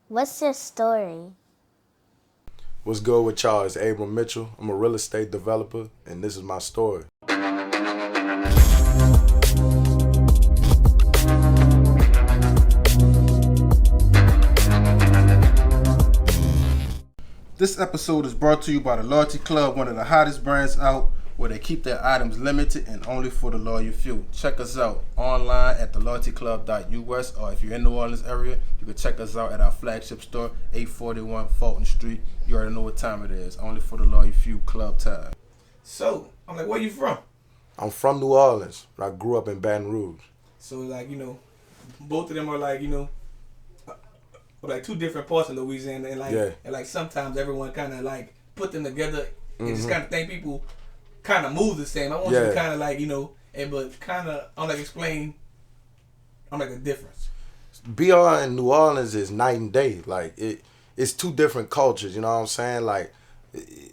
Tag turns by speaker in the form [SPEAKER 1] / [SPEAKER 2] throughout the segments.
[SPEAKER 1] What's your story?
[SPEAKER 2] What's good with y'all? It's Abrams Mitchell. I'm a real estate developer, and this is my story.
[SPEAKER 3] This episode is brought to you by the Loyalty Club, one of the hottest brands out, where they keep their items limited and only for the loyal few. Check us out online at theloyaltyclub.us, or if you're in New Orleans area, you can check us out at our flagship store, 841 Fulton Street. You already know what time it is. Only for the loyal few, club time. So, I'm like, where you from?
[SPEAKER 2] I'm from New Orleans, but I grew up in Baton Rouge.
[SPEAKER 3] So, both of them are like two different parts of Louisiana, and sometimes everyone kind of like put them together and just kind of think people kind of move the same. I want you to kind of but kind of explain the difference.
[SPEAKER 2] BR in New Orleans is night and day. Like it's two different cultures. You know what I'm saying? Like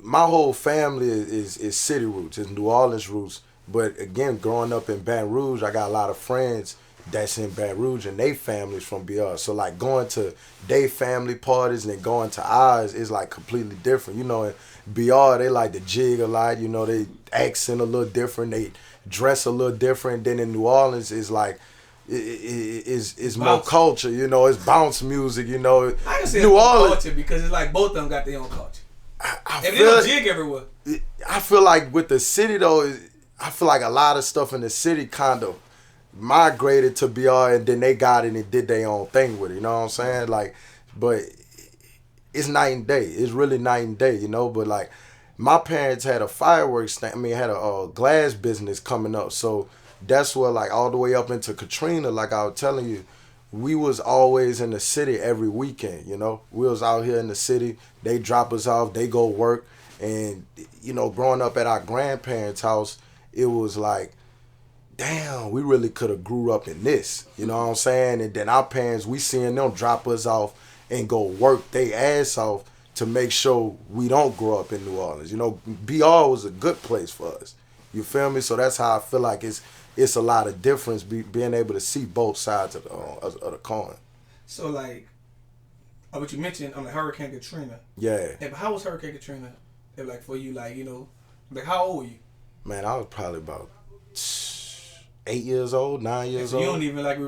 [SPEAKER 2] my whole family is city roots, it's New Orleans roots. But again, growing up in Baton Rouge, I got a lot of friends that's in Baton Rouge and they families from BR. So like going to their family parties and then going to ours is like completely different. You know, in BR they like to jig a lot, you know, they accent a little different, they dress a little different. Then in New Orleans is like it's more culture, you know, it's bounce music, you know.
[SPEAKER 3] I can say New Orleans culture because it's like both of them got their own culture. They don't jig everywhere.
[SPEAKER 2] I feel like with the city though, I feel like a lot of stuff in the city kind of migrated to BR and then they got it and did their own thing with it, you know what I'm saying? Like, but it's night and day. It's really night and day, you know? But like, my parents had a fireworks thing, had a glass business coming up. So that's where like all the way up into Katrina, like I was telling you, we was always in the city every weekend, you know? We was out here in the city, they drop us off, they go work. And, you know, growing up at our grandparents' house, it was like, damn, we really could have grew up in this. You know what I'm saying? And then our parents, we seeing them drop us off and go work their ass off to make sure we don't grow up in New Orleans. You know, BR was a good place for us. You feel me? So that's how I feel like it's a lot of difference being able to see both sides of the coin.
[SPEAKER 3] So like, what you mentioned on the Hurricane Katrina.
[SPEAKER 2] Yeah.
[SPEAKER 3] But how was Hurricane Katrina? Like for you, like, you know, like how old were you?
[SPEAKER 2] Man, I was probably about 8 years old, 9 years old.
[SPEAKER 3] You don't even like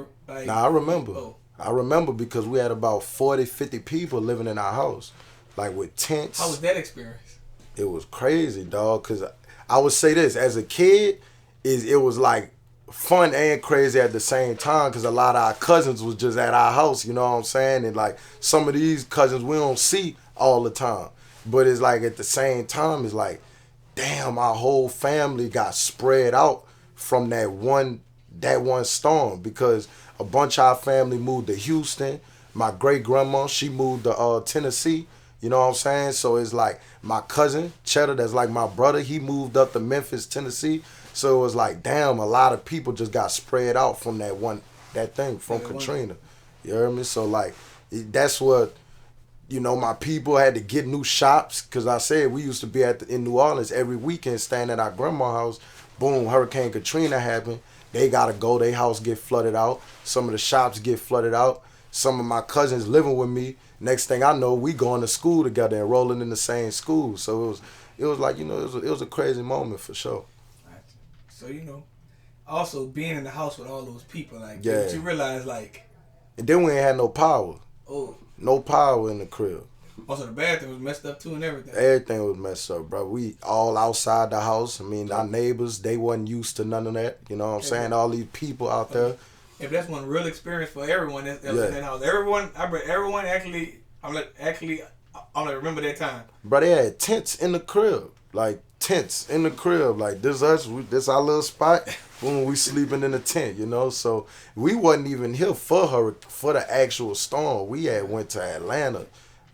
[SPEAKER 2] Nah, I remember. Oh. I remember because we had about 40, 50 people living in our house, like with tents.
[SPEAKER 3] How was that experience?
[SPEAKER 2] It was crazy, dog, because I would say this, as a kid, it was like fun and crazy at the same time because a lot of our cousins was just at our house, you know what I'm saying? And like some of these cousins we don't see all the time. But it's like at the same time, it's like, damn, our whole family got spread out from that one storm because a bunch of our family moved to Houston. My great grandma, she moved to Tennessee. You know what I'm saying? So it's like my cousin Cheddar, that's like my brother, he moved up to Memphis, Tennessee. So it was like, damn, a lot of people just got spread out from that thing from Katrina. You heard me? So like that's what, you know, my people had to get new shops because I said we used to be in New Orleans every weekend staying at our grandma's house. Boom, Hurricane Katrina happened. They got to go. Their house get flooded out. Some of the shops get flooded out. Some of my cousins living with me. Next thing I know, we going to school together and rolling in the same school. So it was like, you know, it was a crazy moment for sure.
[SPEAKER 3] So, you know, also being in the house with all those people, like,
[SPEAKER 2] yeah.
[SPEAKER 3] You realize, like...
[SPEAKER 2] And then we ain't had no power.
[SPEAKER 3] Oh.
[SPEAKER 2] No power in the crib.
[SPEAKER 3] Also, the bathroom was messed up too and everything.
[SPEAKER 2] Everything was messed up, bro. We all outside the house. I mean, our neighbors, they wasn't used to none of that. You know what I'm saying? All these people out there.
[SPEAKER 3] If that's one real experience for everyone that was in that house. Everyone actually, I'm like, remember that time.
[SPEAKER 2] Bro, they had tents in the crib. Like, tents in the crib. Like, this our little spot. When we sleeping in the tent, you know? So, we wasn't even here for the actual storm. We had went to Atlanta.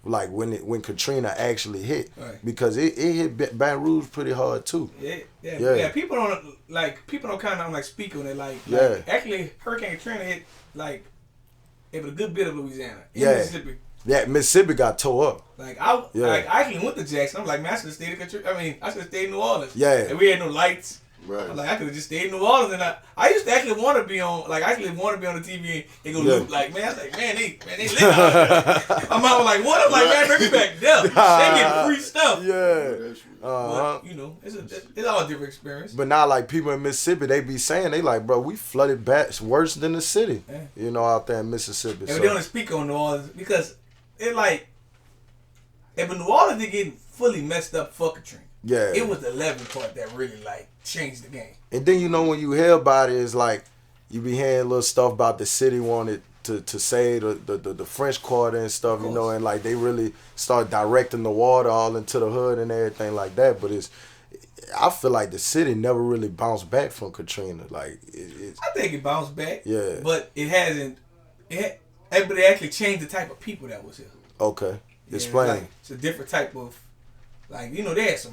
[SPEAKER 2] Like when Katrina actually hit, right. Because it hit Baton Rouge pretty hard too.
[SPEAKER 3] Yeah. People don't kind of speak on it. Like actually, Hurricane Katrina hit it was a good bit of Louisiana, Mississippi.
[SPEAKER 2] Yeah, Mississippi got tore up.
[SPEAKER 3] I actually went to Jackson. I'm like, man, I should have stayed in New Orleans.
[SPEAKER 2] Yeah,
[SPEAKER 3] and we had no lights.
[SPEAKER 1] Right.
[SPEAKER 4] I'm like, I could have just stayed in New Orleans, and I used to actually want to be on, like, the TV and go look, like, man, I was like, man, they live out there. I'm out like, what? I'm like, man, bring me back there. They getting free stuff.
[SPEAKER 2] Yeah.
[SPEAKER 4] But, you know, it's all a different experience.
[SPEAKER 2] But now, like, people in Mississippi, they be saying, they like, bro, we flooded back worse than the city, you know, out there in Mississippi.
[SPEAKER 4] And they don't speak on New Orleans because it like, if New Orleans did get fully messed up for Katrina.
[SPEAKER 2] Yeah.
[SPEAKER 4] It was the 11 part that really, like, changed the game.
[SPEAKER 2] And then, you know, when you hear about it, it's like, you be hearing little stuff about the city wanted to save the French Quarter and stuff, you know, and, like, they really start directing the water all into the hood and everything like that. But I feel like the city never really bounced back from Katrina. Like,
[SPEAKER 4] I think it bounced back.
[SPEAKER 2] Yeah.
[SPEAKER 4] But it hasn't. But it actually changed the type of people that was here.
[SPEAKER 2] Okay. Explain.
[SPEAKER 4] Like, it's a different type of, like, you know, they had some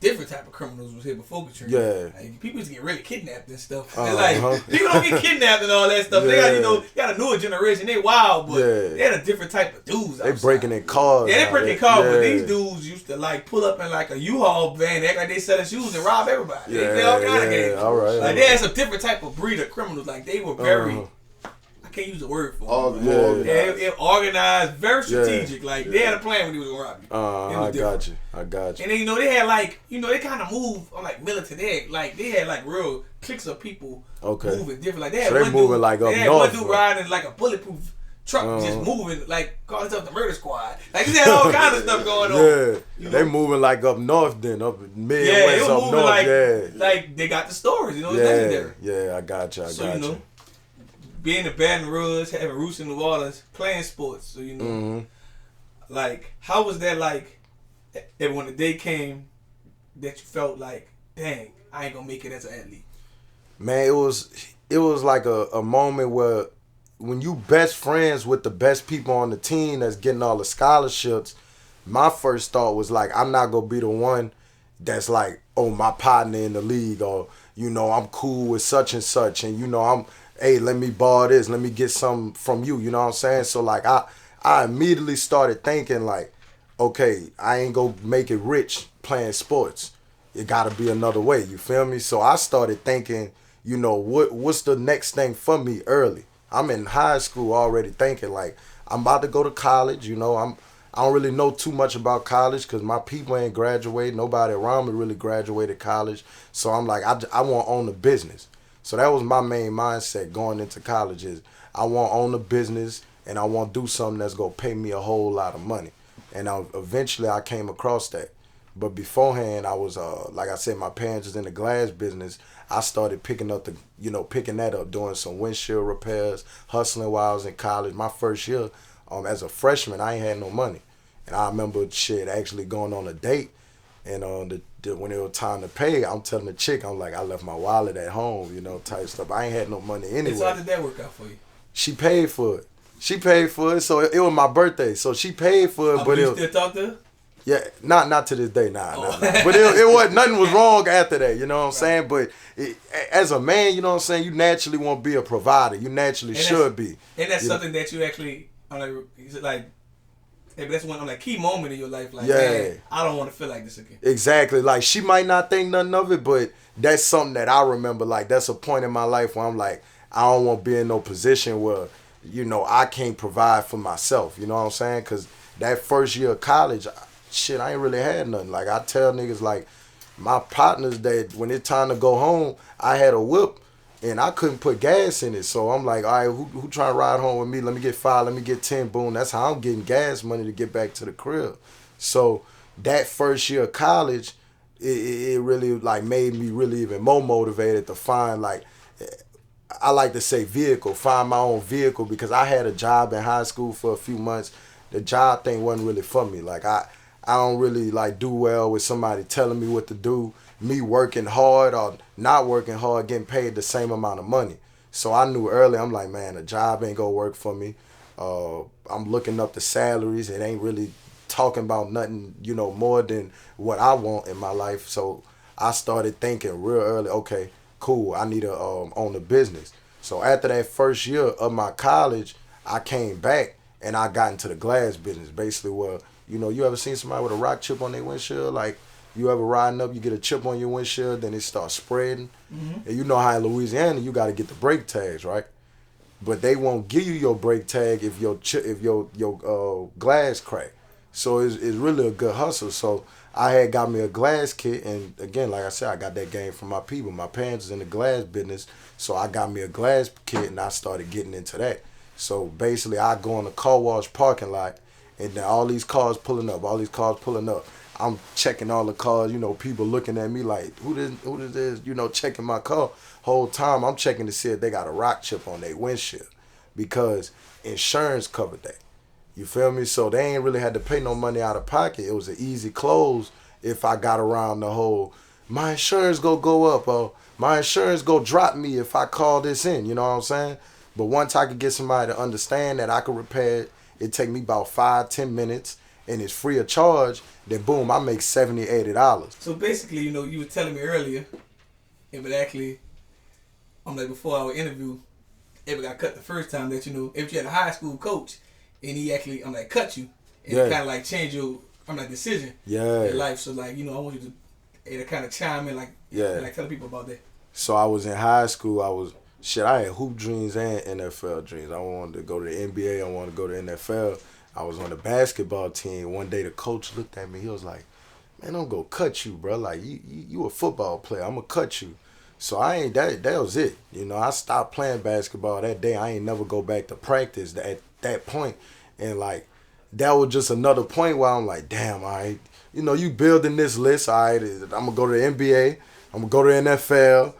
[SPEAKER 4] different type of criminals was here before Katrina.
[SPEAKER 2] Yeah.
[SPEAKER 4] Like, people used to get really kidnapped and stuff. Like, people don't get kidnapped and all that stuff.
[SPEAKER 2] Yeah.
[SPEAKER 4] They got, you know, got a newer generation. They wild, but they had a different type of dudes.
[SPEAKER 2] They breaking in cars.
[SPEAKER 4] Yeah, they breaking in cars, but these dudes used to, like, pull up in, like, a U-Haul van, act like they selling shoes and rob everybody.
[SPEAKER 2] Yeah,
[SPEAKER 4] they all kind of games.
[SPEAKER 2] All right.
[SPEAKER 4] Like, they had some different type of breed of criminals. Like, they were very... I can't use the word for it. They organized, very strategic. Like, they had a plan when they was gonna rob you.
[SPEAKER 2] I got you.
[SPEAKER 4] And then, you know, they had, like, you know, they kind of moved on, like, militant. They had, like, real cliques of people moving different. Like, they had
[SPEAKER 2] one
[SPEAKER 4] dude,
[SPEAKER 2] like up
[SPEAKER 4] they had
[SPEAKER 2] north,
[SPEAKER 4] one dude riding, like, a bulletproof truck just moving, like, calling himself the murder squad. Like, they had all kinds of stuff going on.
[SPEAKER 2] Yeah,
[SPEAKER 4] you know?
[SPEAKER 2] They moving, like, up north then, up Midwest,
[SPEAKER 4] they were
[SPEAKER 2] up north,
[SPEAKER 4] like, they got the stories, you know, it's legendary.
[SPEAKER 2] Yeah, I got you,
[SPEAKER 4] you know, being in Baton Rouge, having roots in New Orleans, playing sports. So, you know, like, how was that like, that when the day came that you felt like, dang, I ain't gonna make it as an athlete?
[SPEAKER 2] Man, it was like a moment where when you best friends with the best people on the team that's getting all the scholarships, my first thought was like, I'm not gonna be the one that's like, oh, my partner in the league, or, you know, I'm cool with such and such, and, you know, hey, let me borrow this, let me get something from you, you know what I'm saying? So, like, I immediately started thinking, like, okay, I ain't gonna make it rich playing sports. It gotta be another way, you feel me? So I started thinking, you know, what's the next thing for me early? I'm in high school already thinking, like, I'm about to go to college, you know, I don't really know too much about college because my people ain't graduated. Nobody around me really graduated college. So I'm like, I want to own a business. So that was my main mindset going into college is I want to own a business and I want to do something that's going to pay me a whole lot of money. And eventually I came across that. But beforehand, I was, like I said, my parents was in the glass business. I started picking that up, doing some windshield repairs, hustling while I was in college. My first year, as a freshman, I ain't had no money. And I remember actually going on a date. And when it was time to pay, I'm telling the chick, I'm like, I left my wallet at home, you know, type stuff. I ain't had no money anyway.
[SPEAKER 4] So how did that work out for you?
[SPEAKER 2] She paid for it. So it was my birthday. So she paid for it. But
[SPEAKER 4] you still talk to her?
[SPEAKER 2] Yeah, not to this day, nah. But it wasn't, nothing was wrong after that, you know what I'm saying? But as a man, you know what I'm saying, you naturally want to be a provider. You naturally should be.
[SPEAKER 4] And that's something that you actually, is it like, hey, but that's one like key moment in your life. Like, man, I don't want to feel like this again.
[SPEAKER 2] Exactly. Like, she might not think nothing of it, but that's something that I remember. Like, that's a point in my life where I'm like, I don't want to be in no position where, you know, I can't provide for myself. You know what I'm saying? Because that first year of college, I ain't really had nothing. Like, I tell niggas, like, my partners that when it's time to go home, I had a whip. And I couldn't put gas in it. So I'm like, all right, who trying to ride home with me? Let me get 5, let me get 10, boom. That's how I'm getting gas money to get back to the crib. So that first year of college, it really like made me really even more motivated to find, like, I like to say find my own vehicle, because I had a job in high school for a few months. The job thing wasn't really for me. Like, I don't really like do well with somebody telling me what to do. Me working hard or not working hard, getting paid the same amount of money. So I knew early, I'm like, man, a job ain't gonna work for me. I'm looking up the salaries. It ain't really talking about nothing, you know, more than what I want in my life. So I started thinking real early, okay, cool, I need to own a business. So after that first year of my college, I came back and I got into the glass business, basically where, you know, you ever seen somebody with a rock chip on their windshield? Like, You ever riding up, you get a chip on your windshield, then it starts spreading. And you know how in Louisiana you got to get the brake tags, right? But they won't give you your brake tag if your glass crack. So it's really a good hustle. So I had got me a glass kit, and again, like I said, I got that game from my people. My parents was in the glass business, so I got me a glass kit, and I started getting into that. So basically, I go in the car wash parking lot, and then all these cars pulling up, I'm checking all the cars, you know, people looking at me like, who this is, you know, checking my car. Whole time I'm checking to see if they got a rock chip on their windshield, because insurance covered that. You feel me? So they ain't really had to pay no money out of pocket. It was an easy close if I got around the whole, my insurance go up, or my insurance go drop me if I call this in, you know what I'm saying? But once I could get somebody to understand that I could repair it, it take me about 5-10 minutes, and it's free of charge, then boom, I make $70-$80.
[SPEAKER 4] So basically, you know, you were telling me earlier, it would actually, I'm like, before our interview, it got cut the first time that, you know, if you had a high school coach, and he actually, I'm like, cut you, and it kind of like change your, I'm like, decision in life. So like, you know, I want you to kind of chime in, like, like tell people about that.
[SPEAKER 2] So I was in high school, I had hoop dreams and NFL dreams. I wanted to go to the NBA, I wanted to go to the NFL. I was on the basketball team. One day the coach looked at me. He was like, man, I'm going to cut you, bro. Like, you a football player. I'm going to cut you. So that was it. You know, I stopped playing basketball that day. I ain't never go back to practice at that point. And, like, that was just another point where I'm like, damn, all right. You know, you building this list, all right. I'm going to go to the NBA. I'm going to go to the NFL.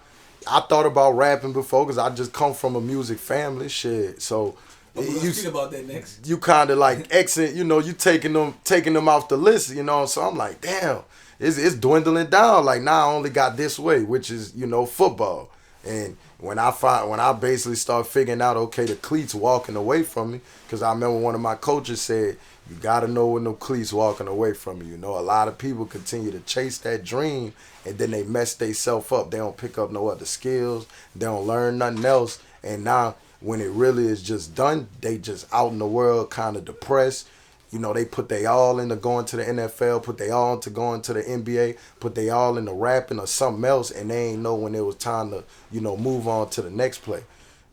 [SPEAKER 2] I thought about rapping before because I just come from a music family. Shit. So
[SPEAKER 4] you speak about that next.
[SPEAKER 2] You kind of like exit, you know, you taking them off the list, you know. So I'm like, damn, it's dwindling down. Like now I only got this way, which is, you know, football. And when I basically start figuring out, okay, the cleats walking away from me, because I remember one of my coaches said, you got to know when the cleats walking away from you. You know, a lot of people continue to chase that dream, and then they mess themselves up. They don't pick up no other skills. They don't learn nothing else. And now when it really is just done, they just out in the world kind of depressed. You know, they put they all into going to the NFL, put they all into going to the NBA, put they all into rapping or something else, and they ain't know when it was time to, you know, move on to the next play.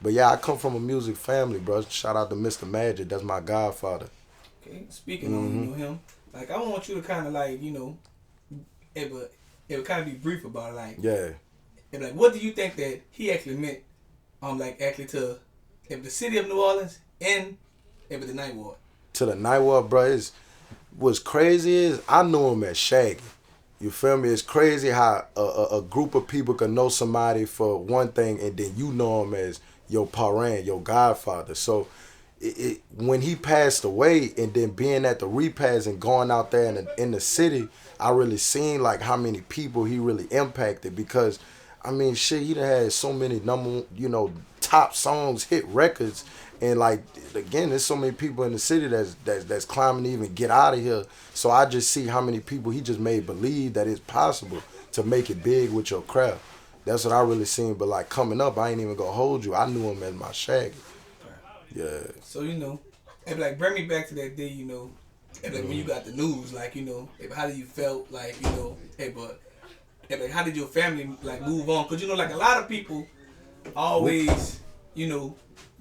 [SPEAKER 2] But yeah, I come from a music family, bro. Shout out to Mr. Magic. That's my godfather.
[SPEAKER 4] Okay, speaking on, you know, him, like, I want you to kind of, like, you know, it would kind of be brief about it, like, like, what do you think that he actually meant, like, actually to the city of New Orleans and the Ninth Ward?
[SPEAKER 2] To the Ninth Ward, bro, what's crazy is I knew him as Shaggy. You feel me? It's crazy how a group of people can know somebody for one thing and then you know him as your parent, your godfather. So when he passed away and then being at the repast and going out there in the city, I really seen like how many people he really impacted, because I mean, shit, he done had so many top songs, hit records, and like again, there's so many people in the city that's climbing to even get out of here. So I just see how many people he just made believe that it's possible to make it big with your craft. That's what I really seen. But like coming up, I ain't even gonna hold you. I knew him as my Shaggy. Yeah.
[SPEAKER 4] So, you know, and like bring me back to that day, you know, and like when you got the news, like, you know, how did you felt, like, you know, like how did your family like move on? Cause you know, like a lot of people always, you know,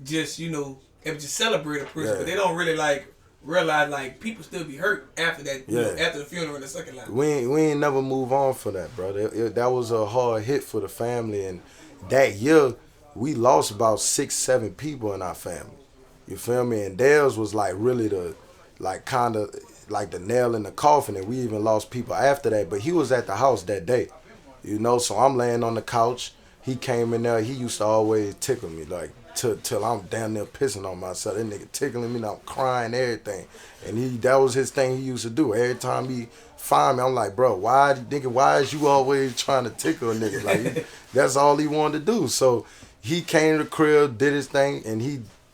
[SPEAKER 4] just, you know, just celebrate a person, but they don't really like realize like people still be hurt after that, you know, after the funeral and the second line.
[SPEAKER 2] We ain't never move on for that, bro. That was a hard hit for the family, and that year we lost about 6-7 people in our family. You feel me? And theirs was like really the, like kind of like the nail in the coffin, and we even lost people after that. But he was at the house that day, you know. So I'm laying on the couch. He came in there. He used to always tickle me like till I'm damn near pissing on myself. That nigga tickling me, and I'm crying, everything. And that was his thing he used to do. Every time he find me, I'm like, bro, why is you always trying to tickle a nigga? Like that's all he wanted to do. So he came to the crib, did his thing, and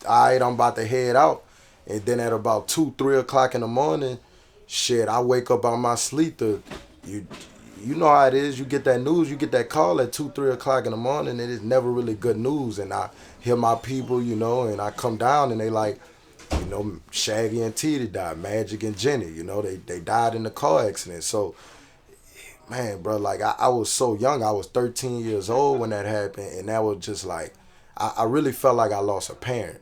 [SPEAKER 2] I'm about to head out. And then at about 2-3 o'clock in the morning, shit, I wake up on my sleep. You know how it is. You get that news, you get that call at 2-3 o'clock in the morning. It is never really good news. And I hear my people, you know, and I come down and they like, you know, Shaggy and Tita died, Magic and Jenny, you know, they died in the car accident. So, man, bro, like I was so young. I was 13 years old when that happened, and that was just like, I really felt like I lost a parent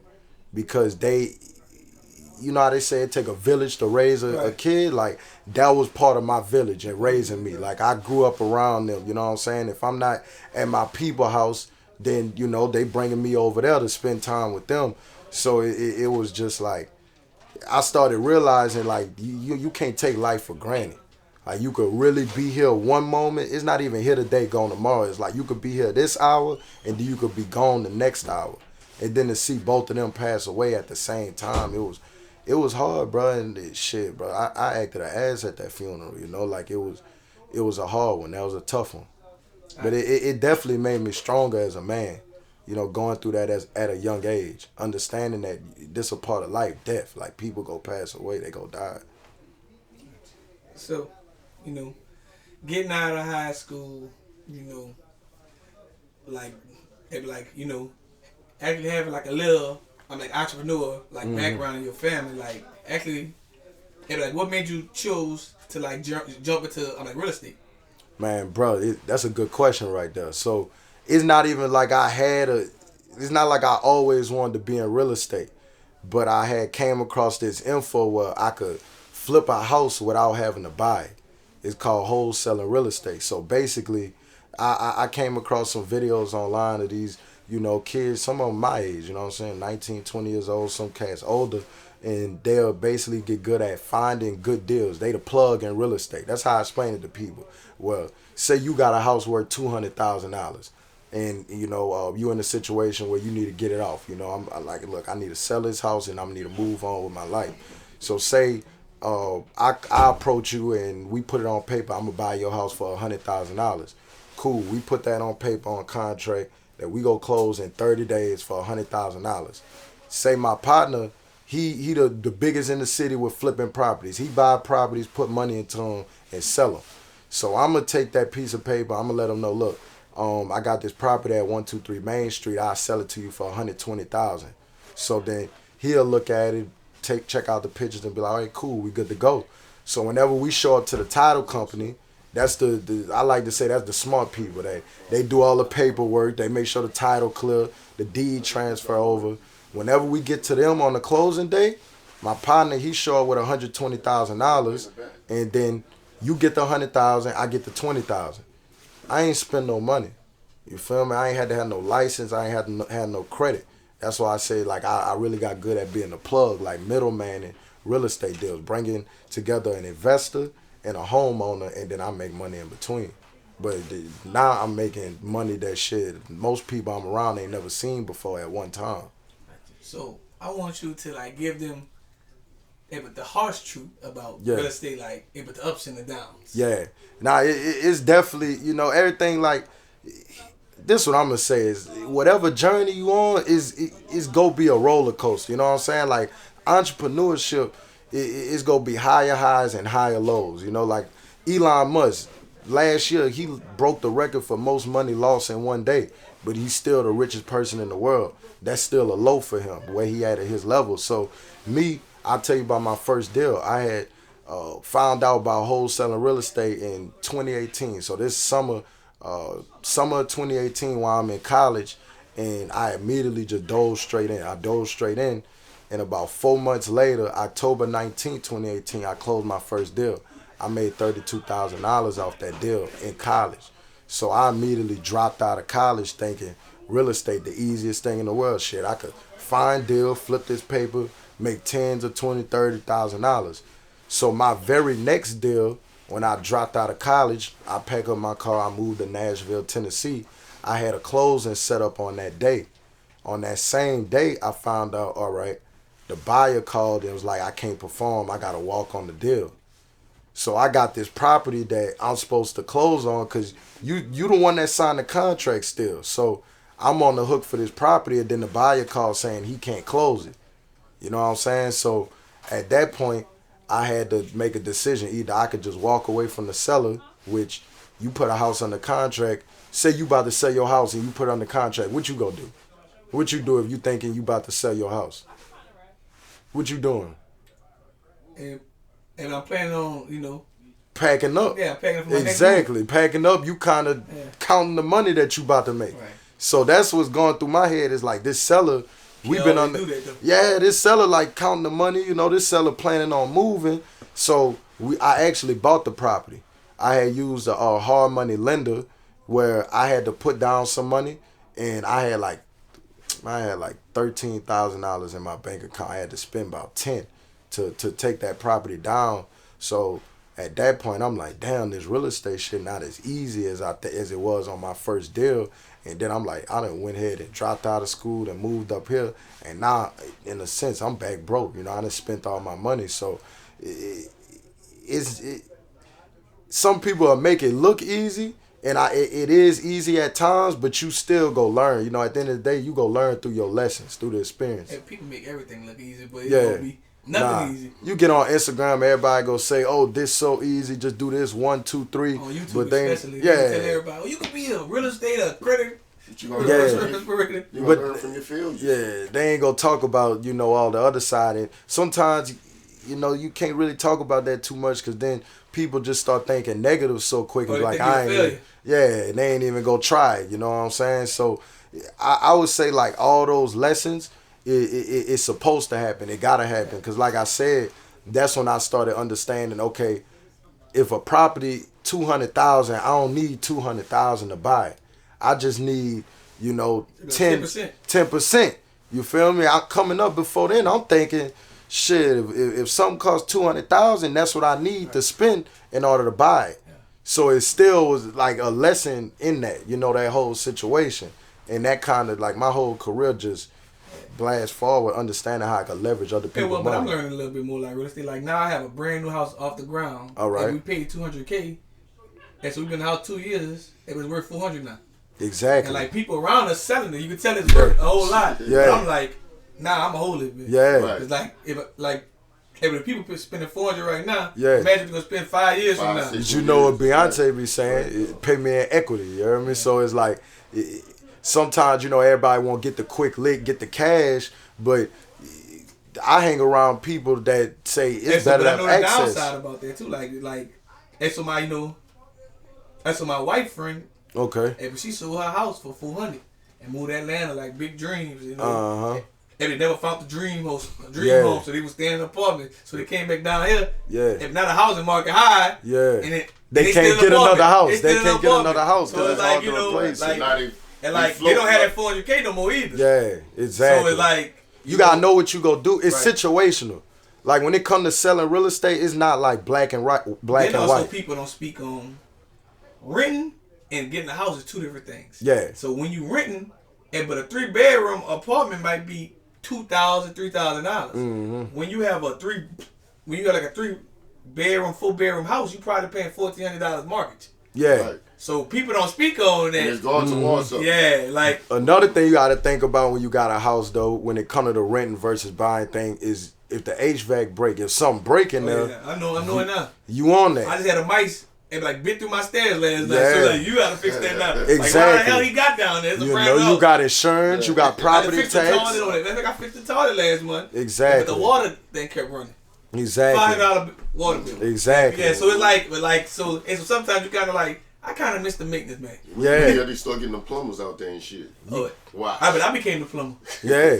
[SPEAKER 2] because they, you know how they say it take a village to raise a kid? Like, that was part of my village and raising me. Like, I grew up around them, you know what I'm saying? If I'm not at my people house, then, you know, they bringing me over there to spend time with them. So it was just like, I started realizing, like, you can't take life for granted. Like, you could really be here one moment. It's not even here today, gone tomorrow. It's like you could be here this hour, and then you could be gone the next hour. And then to see both of them pass away at the same time, it was hard, bro. And shit, bro, I acted an ass at that funeral, you know? Like, it was a hard one. That was a tough one. But it definitely made me stronger as a man, you know, going through that at a young age, understanding that this a part of life, death. Like, people go pass away, they go die.
[SPEAKER 4] So, you know, getting out of high school, you know, like, you know, actually having like a little, entrepreneur, like, background in your family, like, actually, like, what made you choose to, like, jump into, real estate?
[SPEAKER 2] Man, bro, that's a good question right there. So, it's not even like it's not like I always wanted to be in real estate, but I had came across this info where I could flip a house without having to buy it. It's called wholesaling real estate. So basically, I came across some videos online of these, you know, kids, some of them my age, you know what I'm saying, 19, 20 years old, some cats older, and they'll basically get good at finding good deals. They the plug in real estate. That's how I explain it to people. Well, say you got a house worth $200,000, and, you know, you in a situation where you need to get it off. You know, I'm like, look, I need to sell this house, and I'm need to move on with my life. So say I approach you and we put it on paper. I'm gonna buy your house for $100,000. Cool. We put that on paper on contract that we go close in 30 days for $100,000. Say my partner, he the biggest in the city with flipping properties. He buy properties, put money into them, and sell them. So I'm gonna take that piece of paper. I'm gonna let him know, look, I got this property at 123 Main Street. I'll sell it to you for $120,000. So then he'll look at it, check out the pictures, and be like, all right, cool, we good to go. So whenever we show up to the title company, that's the I like to say that's the smart people. They do all the paperwork. They make sure the title clear, the deed transfer over. Whenever we get to them on the closing day, my partner, he show up with $120,000, and then you get the $100,000, I get the $20,000. I ain't spend no money. You feel me? I ain't had to have no license. I ain't had to have no credit. That's why I say, like, I really got good at being a plug, like middleman in real estate deals, bringing together an investor and a homeowner, and then I make money in between. But now I'm making money that shit most people I'm around ain't never seen before at one time.
[SPEAKER 4] So I want you to, like, give them the harsh truth about real estate, like, the ups and the downs.
[SPEAKER 2] Yeah. Now, it's definitely, you know, everything, like, this what I'm going to say is whatever journey you on is going to be a roller coaster. You know what I'm saying? Like, entrepreneurship is going to be higher highs and higher lows. You know, like Elon Musk, last year, he broke the record for most money lost in one day, but he's still the richest person in the world. That's still a low for him, where he at his level. So me, I'll tell you about my first deal. I had found out about wholesaling real estate in 2018. So this summer of 2018 while I'm in college, and I immediately just dove straight in. I dove straight in, and about 4 months later, October 19, 2018, I closed my first deal. I made $32,000 off that deal in college. So I immediately dropped out of college thinking real estate the easiest thing in the world. Shit, I could find deal, flip this paper, make tens of $20,000, $30,000. So my very next deal, when I dropped out of college, I packed up my car, I moved to Nashville, Tennessee. I had a closing set up on that day. On that same day, I found out, all right, the buyer called and was like, I can't perform, I gotta walk on the deal. So I got this property that I'm supposed to close on because you the one that signed the contract still. So I'm on the hook for this property, and then the buyer called saying he can't close it. You know what I'm saying? So at that point, I had to make a decision. Either I could just walk away from the seller, which you put a house under contract. Say you about to sell your house and you put it under contract. What you gonna do? What you do if you thinking you about to sell your house? What you doing?
[SPEAKER 4] And I'm planning on,
[SPEAKER 2] packing up.
[SPEAKER 4] Yeah, packing up for my
[SPEAKER 2] exactly. Packing up, you kind of counting the money that you about to make.
[SPEAKER 4] Right.
[SPEAKER 2] So that's what's going through my head is like this seller, we've been on this seller like counting the money, you know, this seller planning on moving. So I actually bought the property. I had used a hard money lender where I had to put down some money, and I had like $13,000 in my bank account. I had to spend about 10 to take that property down. So at that point, I'm like, damn, this real estate shit not as easy as it was on my first deal. And then I'm like, I done went ahead and dropped out of school and moved up here, and now, in a sense, I'm back broke. You know, I done spent all my money. So some people will make it look easy. And it is easy at times, but you still go learn. You know, at the end of the day, you go learn through your lessons, through the experience.
[SPEAKER 4] Hey, people make everything look easy, but it's gonna be nothing easy.
[SPEAKER 2] You get on Instagram, everybody go say, "Oh, this so easy. Just do this 1, 2, 3."
[SPEAKER 4] On YouTube,
[SPEAKER 2] but then,
[SPEAKER 4] especially, tell everybody, "Oh, you could be a real estate, a credit."
[SPEAKER 1] You gonna learn from your field.
[SPEAKER 2] Yeah, they ain't gonna talk about, you know, all the other side. And sometimes, you know, you can't really talk about that too much, because then people just start thinking negative so quick. And like, and they ain't even gonna try it, you know what I'm saying? So I would say like all those lessons, it's supposed to happen. It gotta happen, because like I said, that's when I started understanding, okay, if a property $200,000, I don't need $200,000 to buy it. I just need, you know, 10%. You feel me? I'm coming up before then, I'm thinking, shit, if something costs $200,000, that's what I need to spend in order to buy it. So it still was like a lesson in that, you know, that whole situation. And that kind of like my whole career just blast forward, understanding how I could leverage other people's money.
[SPEAKER 4] But I'm learning a little bit more like real estate. Like now I have a brand new house off the ground.
[SPEAKER 2] All right.
[SPEAKER 4] And we paid $200K. And so we've been in the house 2 years. It was worth $400 now.
[SPEAKER 2] Exactly.
[SPEAKER 4] And like people around us selling it, you can tell it's worth a whole lot.
[SPEAKER 2] Yeah.
[SPEAKER 4] But I'm like, nah, I'm a hold it, man.
[SPEAKER 2] Yeah.
[SPEAKER 1] Right.
[SPEAKER 4] It's like if the people spending $400 right now,
[SPEAKER 2] yeah,
[SPEAKER 4] imagine you're gonna spend 5 years from now.
[SPEAKER 2] But you know what Beyonce be saying? Pay me in equity. You know what I mean? So it's like sometimes, you know, everybody won't get the quick lick, get the cash, but I hang around people that say it's better to have access.
[SPEAKER 4] But I know the downside about that too. Like that's what my, you know, that's what my wife friend.
[SPEAKER 2] Okay.
[SPEAKER 4] And she sold her house for $400 and moved to Atlanta, like big dreams, you know.
[SPEAKER 2] Uh-huh.
[SPEAKER 4] And they never found the dream home, so they was staying in an apartment. So they came back down here.
[SPEAKER 2] Yeah.
[SPEAKER 4] If not a housing market high.
[SPEAKER 2] Yeah.
[SPEAKER 4] And
[SPEAKER 2] they can't get another house. They can't get another house.
[SPEAKER 4] So it's like, you know, like they don't have that $400K no more either.
[SPEAKER 2] Yeah, exactly.
[SPEAKER 4] So it's like
[SPEAKER 2] you gotta know what you gonna do. It's situational. Like when it comes to selling real estate, it's not like black and white.
[SPEAKER 4] Then also people don't speak on renting and getting a house is two different things.
[SPEAKER 2] Yeah.
[SPEAKER 4] So when you renting, but a 3-bedroom apartment might be $2,000, $3,000.
[SPEAKER 2] Mm-hmm.
[SPEAKER 4] When you have like a 3-bedroom, 4-bedroom house, you probably paying $1,400 mortgage.
[SPEAKER 2] Yeah.
[SPEAKER 1] Right.
[SPEAKER 4] So people don't speak on that.
[SPEAKER 1] And it's going towards something.
[SPEAKER 4] Yeah, like
[SPEAKER 2] another thing you got to think about when you got a house though, when it comes to the renting versus buying thing, is if the HVAC break, if something break in there.
[SPEAKER 4] Yeah. I know it now.
[SPEAKER 2] You on that?
[SPEAKER 4] I just had a mice. And like bit through my stairs last night, so like you gotta fix that now.
[SPEAKER 2] Exactly.
[SPEAKER 4] Like how the hell he got down there? It's
[SPEAKER 2] you know, you got insurance, you got property tax.
[SPEAKER 4] I think I fixed the toilet last month.
[SPEAKER 2] Exactly.
[SPEAKER 4] But the water thing kept running.
[SPEAKER 2] Exactly.
[SPEAKER 4] $5 water bill.
[SPEAKER 2] Exactly.
[SPEAKER 4] Yeah, so it's so sometimes you kind of like, I kind of miss the maintenance man.
[SPEAKER 2] Yeah.
[SPEAKER 1] Yeah, they start getting the plumbers out there and shit.
[SPEAKER 4] Oh,
[SPEAKER 1] wow.
[SPEAKER 4] I became the plumber.
[SPEAKER 2] Yeah,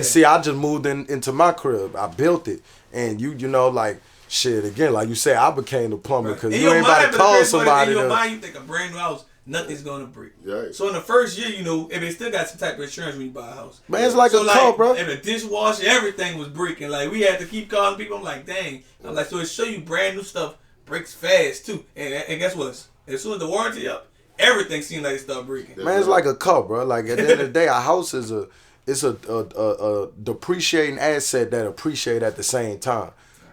[SPEAKER 2] see, I just moved into my crib. I built it, and you know, like. Shit, again, like you say, I became the plumber because you ain't about to call somebody.
[SPEAKER 4] In your mind, you think a brand new house, nothing's gonna break.
[SPEAKER 1] Right.
[SPEAKER 4] So in the first year, you know, if they still got some type of insurance when you buy a house.
[SPEAKER 2] Man, it's like a car, bro.
[SPEAKER 4] And the dishwasher, everything was breaking. Like we had to keep calling people. I'm like, dang. I'm like, so it show you brand new stuff breaks fast too. And guess what? As soon as the warranty up, everything seemed like it started breaking.
[SPEAKER 2] Man, it's like a car, bro. Like at the end of the day, a house is a depreciating asset that appreciate at the same time.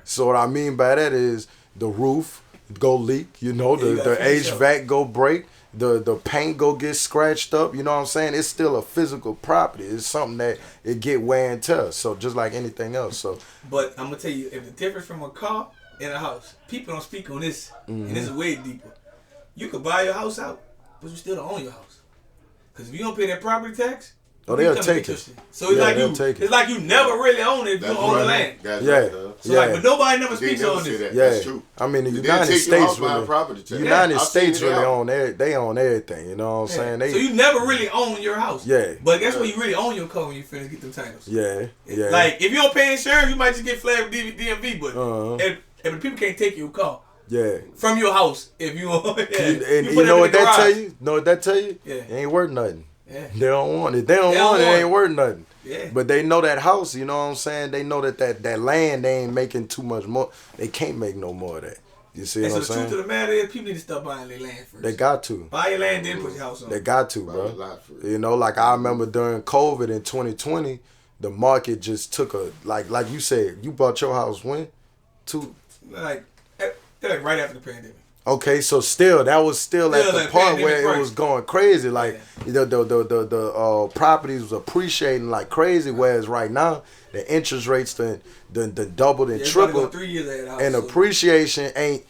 [SPEAKER 2] So what I mean by that is the roof go leak, you know, the HVAC go break, the paint go get scratched up, you know what I'm saying? It's still a physical property. It's something that it get wear and tear. So just like anything else. So
[SPEAKER 4] but I'm gonna tell you, if the difference from a car and a house, people don't speak on this, and this is way deeper. You could buy your house out, but you still don't own your house. Cause if you don't pay that property tax,
[SPEAKER 2] Oh, they'll take it.
[SPEAKER 4] So it's like you never really own it if you don't own the land. But nobody never speaks on this.
[SPEAKER 2] That's true. I mean, the United States really own they own everything. You know what I'm saying?
[SPEAKER 4] So you never really own your house.
[SPEAKER 2] Yeah.
[SPEAKER 4] But that's when you really own your car when you finish get them titles.
[SPEAKER 2] Yeah.
[SPEAKER 4] Like if you don't pay insurance, you might just get flagged with DMV. But if the people can't take your car.
[SPEAKER 2] Yeah.
[SPEAKER 4] From your house, if you
[SPEAKER 2] and you know what that tell you? Know what that tell you?
[SPEAKER 4] Yeah.
[SPEAKER 2] It ain't worth nothing.
[SPEAKER 4] Yeah.
[SPEAKER 2] They don't want it. They don't want it. It ain't worth nothing.
[SPEAKER 4] Yeah.
[SPEAKER 2] But they know that house, you know what I'm saying? They know that land, they ain't making too much more. They can't make no more of that. You see what I'm saying?
[SPEAKER 4] So the truth of the matter is, people need to stop buying their land first.
[SPEAKER 2] They got to.
[SPEAKER 4] Buy your land, then put your house on.
[SPEAKER 2] They got to, bro. You know, like I remember during COVID in 2020, the market just took a, like you said, you bought your house when?
[SPEAKER 4] Like right after the pandemic.
[SPEAKER 2] Okay, so that was still at the part where it was going crazy. Like the properties was appreciating like crazy, whereas right now the interest rates done doubled and tripled,
[SPEAKER 4] 3 years ahead,
[SPEAKER 2] and appreciation ain't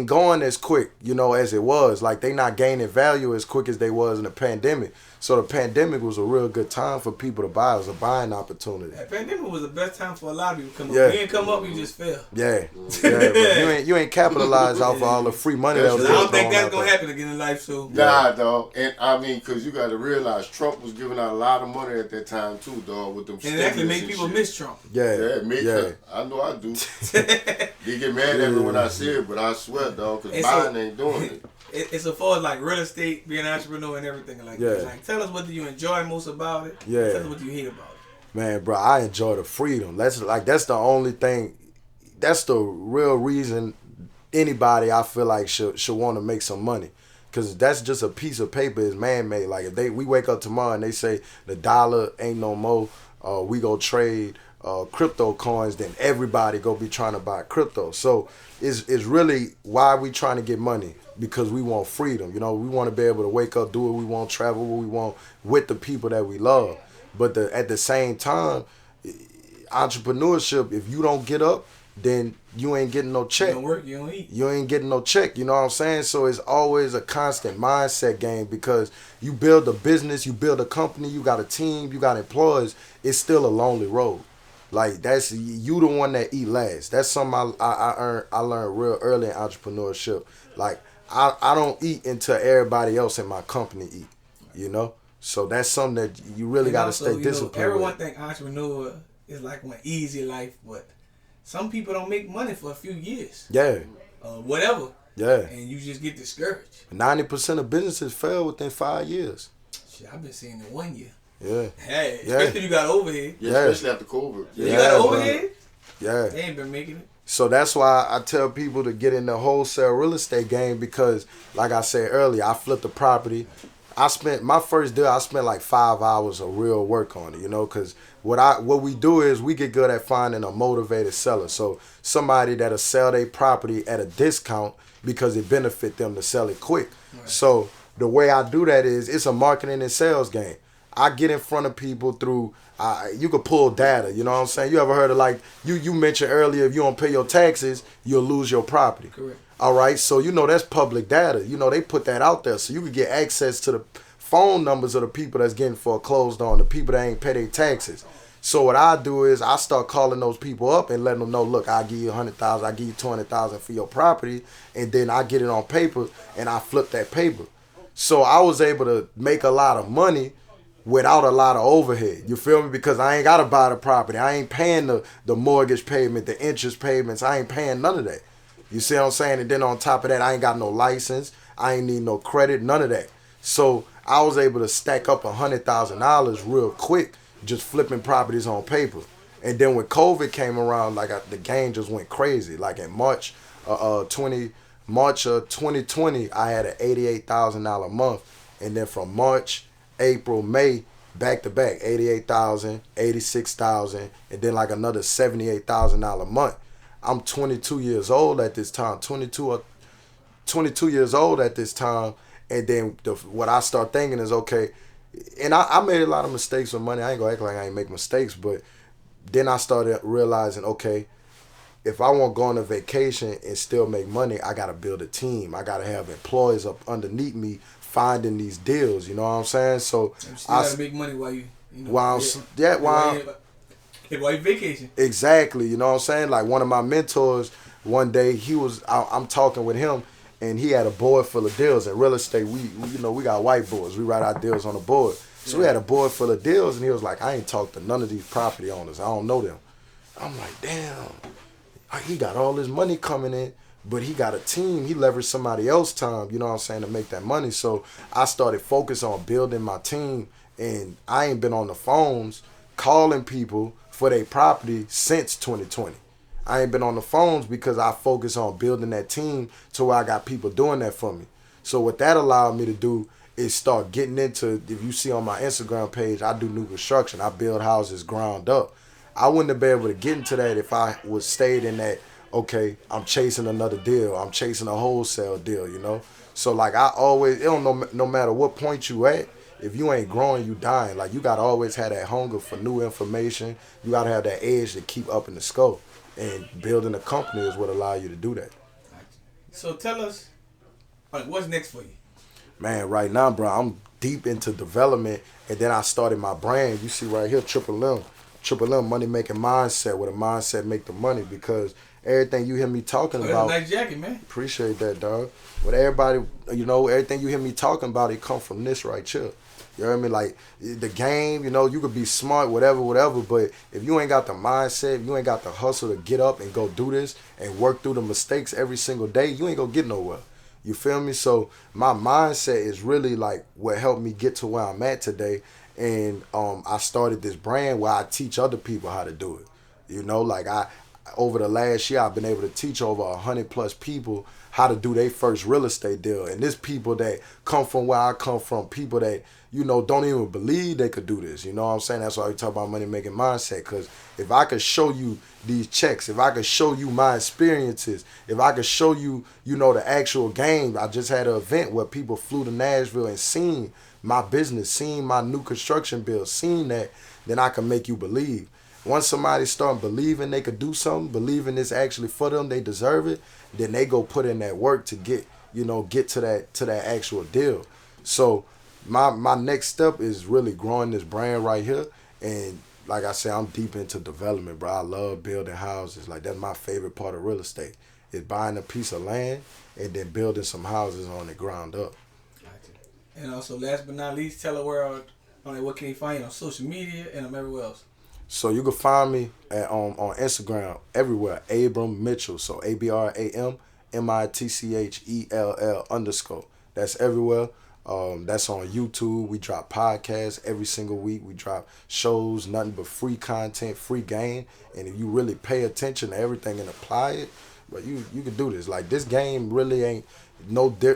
[SPEAKER 2] going as quick, you know, as it was. Like they not gaining value as quick as they was in the pandemic. So the pandemic was a real good time for people to buy. It was a buying opportunity.
[SPEAKER 4] The pandemic was the best time for a lot of people to come up. You didn't come up, you just fell.
[SPEAKER 2] Yeah. But you ain't capitalized off of all the free money that was.
[SPEAKER 4] I don't think that's gonna happen again in life. So
[SPEAKER 1] nah, dog. And I mean, because you got to realize Trump was giving out a lot of money at that time too, dog. With them.
[SPEAKER 4] And it actually made people miss Trump.
[SPEAKER 1] Yeah. I know I do. They get mad at me when I say it, but I swear, dog, because Biden ain't doing it.
[SPEAKER 4] It's as far as like real estate, being an entrepreneur and everything like that. Like, tell us what do you enjoy most about it. Tell us what you hate about it.
[SPEAKER 2] Man, bro, I enjoy the freedom. That's the only thing. That's the real reason anybody I feel like should want to make some money. Cause that's just a piece of paper is man-made. Like if we wake up tomorrow and they say the dollar ain't no more, we go trade crypto coins, then everybody go be trying to buy crypto. So it's really why we trying to get money, because we want freedom. You know, we want to be able to wake up, do what we want, travel what we want with the people that we love. But at the same time, entrepreneurship, if you don't get up, then you ain't getting no check.
[SPEAKER 4] You don't work, you don't eat.
[SPEAKER 2] You ain't getting no check, you know what I'm saying? So it's always a constant mindset game, because you build a business, you build a company, you got a team, you got employees, it's still a lonely road. Like that's you the one that eat last. That's something I learned real early in entrepreneurship. Like I don't eat until everybody else in my company eat, you know? So that's something that you really got to stay disciplined.
[SPEAKER 4] Everyone think entrepreneur is like one easy life, but some people don't make money for a few years.
[SPEAKER 2] Yeah.
[SPEAKER 4] Whatever.
[SPEAKER 2] Yeah.
[SPEAKER 4] And you just get discouraged.
[SPEAKER 2] 90% of businesses fail within 5 years.
[SPEAKER 4] Shit, I've been seeing it 1 year.
[SPEAKER 2] Yeah.
[SPEAKER 4] Hey, especially if you got overhead.
[SPEAKER 1] Yeah, especially after COVID.
[SPEAKER 4] You got overhead?
[SPEAKER 2] Yeah.
[SPEAKER 4] They ain't been making it.
[SPEAKER 2] So that's why I tell people to get in the wholesale real estate game, because like I said earlier, I flipped the property. I spent my first deal, I spent like 5 hours of real work on it, you know, because what we do is we get good at finding a motivated seller. So somebody that'll sell their property at a discount because it benefit them to sell it quick. Right. So the way I do that is it's a marketing and sales game. I get in front of people through, you could pull data, you know what I'm saying? You ever heard of like, you mentioned earlier, if you don't pay your taxes, you'll lose your property.
[SPEAKER 4] Correct.
[SPEAKER 2] All right, so you know that's public data. You know, they put that out there. So you could get access to the phone numbers of the people that's getting foreclosed on, the people that ain't pay their taxes. So what I do is I start calling those people up and letting them know, look, I'll give you $100,000, I'll give you $200,000 for your property, and then I get it on paper and I flip that paper. So I was able to make a lot of money without a lot of overhead. You feel me? Because I ain't got to buy the property. I ain't paying the mortgage payment, the interest payments. I ain't paying none of that. You see what I'm saying? And then on top of that, I ain't got no license. I ain't need no credit, none of that. So I was able to stack up $100,000 real quick, just flipping properties on paper. And then when COVID came around, like the game just went crazy. Like in March of 2020, I had an $88,000 a month. And then from March, April, May, back to back, $88,000, $86,000, and then like another $78,000 a month. I'm 22 years old at this time, 22 years old at this time, and then what I start thinking is, okay, and I made a lot of mistakes with money. I ain't gonna act like I ain't make mistakes, but then I started realizing, okay, if I want to go on a vacation and still make money, I gotta build a team. I gotta have employees up underneath me finding these deals. You know what I'm saying? So
[SPEAKER 4] you still gotta make money while you know,
[SPEAKER 2] while
[SPEAKER 4] you vacation.
[SPEAKER 2] Exactly. You know what I'm saying? Like one of my mentors, one day I'm talking with him, and he had a board full of deals. In real estate, we got whiteboards. We write our deals on the board. So we had a board full of deals, and he was like, I ain't talked to none of these property owners. I don't know them. I'm like, damn. He got all this money coming in, but he got a team. He leveraged somebody else's time, you know what I'm saying, to make that money. So I started focusing on building my team, and I ain't been on the phones calling people for their property since 2020. I ain't been on the phones because I focus on building that team to where I got people doing that for me. So what that allowed me to do is start getting into, if you see on my Instagram page, I do new construction. I build houses ground up. I wouldn't have been able to get into that if I was stayed in that, okay, I'm chasing another deal. I'm chasing a wholesale deal, you know? So like I always, it don't know, no matter what point you at, if you ain't growing, you dying. Like you gotta always have that hunger for new information. You gotta have that edge to keep up in the scope. And building a company is what allow you to do that.
[SPEAKER 4] So tell us, like, what's next for you?
[SPEAKER 2] Man, right now, bro, I'm deep into development, and then I started my brand. You see right here, Triple M, money making mindset. With a mindset, make the money, because everything you hear me talking about.
[SPEAKER 4] That's a nice jacket, man.
[SPEAKER 2] Appreciate that, dog. But everybody, you know, everything you hear me talking about, it come from this right here. You know what I mean? Like, the game, you know, you could be smart, whatever, but if you ain't got the mindset, if you ain't got the hustle to get up and go do this and work through the mistakes every single day, you ain't gonna get nowhere. You feel me? So my mindset is really like what helped me get to where I'm at today. And I started this brand where I teach other people how to do it. You know, like over the last year, I've been able to teach over 100+ people how to do their first real estate deal. And there's people that come from where I come from, people that, you know, don't even believe they could do this. You know what I'm saying? That's why we talk about money making mindset. Because if I could show you these checks, if I could show you my experiences, if I could show you, you know, the actual game. I just had an event where people flew to Nashville and seen my business, seen my new construction bill, seen that, then I can make you believe. Once somebody start believing they could do something, believing it's actually for them, they deserve it, then they go put in that work to get to that actual deal. So my next step is really growing this brand right here. And like I said, I'm deep into development, bro. I love building houses. Like, that's my favorite part of real estate, is buying a piece of land and then building some houses on the ground up.
[SPEAKER 4] And also, last but not least, tell the world what can you find on social media and everywhere else.
[SPEAKER 2] So you can find me on Instagram everywhere, Abram Mitchell. So ABRAM MITCHELL_. That's everywhere. That's on YouTube. We drop podcasts every single week. We drop shows, nothing but free content, free game. And if you really pay attention to everything and apply it, but you can do this. Like, this game really ain't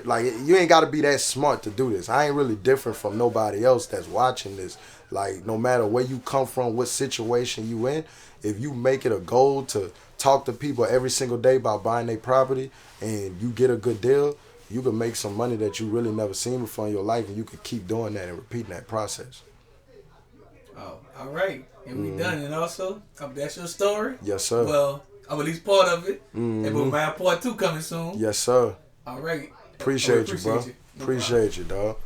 [SPEAKER 2] like, you ain't got to be that smart to do this. I ain't really different from nobody else that's watching this. Like, no matter where you come from, what situation you in, if you make it a goal to talk to people every single day about buying their property and you get a good deal, you can make some money that you really never seen before in your life, and you can keep doing that and repeating that process.
[SPEAKER 4] Oh, all right. And we done. And also, that's your story?
[SPEAKER 2] Yes, sir.
[SPEAKER 4] Well, I'm at least part of it. And we'll have part 2 coming soon.
[SPEAKER 2] Yes, sir.
[SPEAKER 4] All right.
[SPEAKER 2] Appreciate you, bro.
[SPEAKER 4] No
[SPEAKER 2] Appreciate you, dog.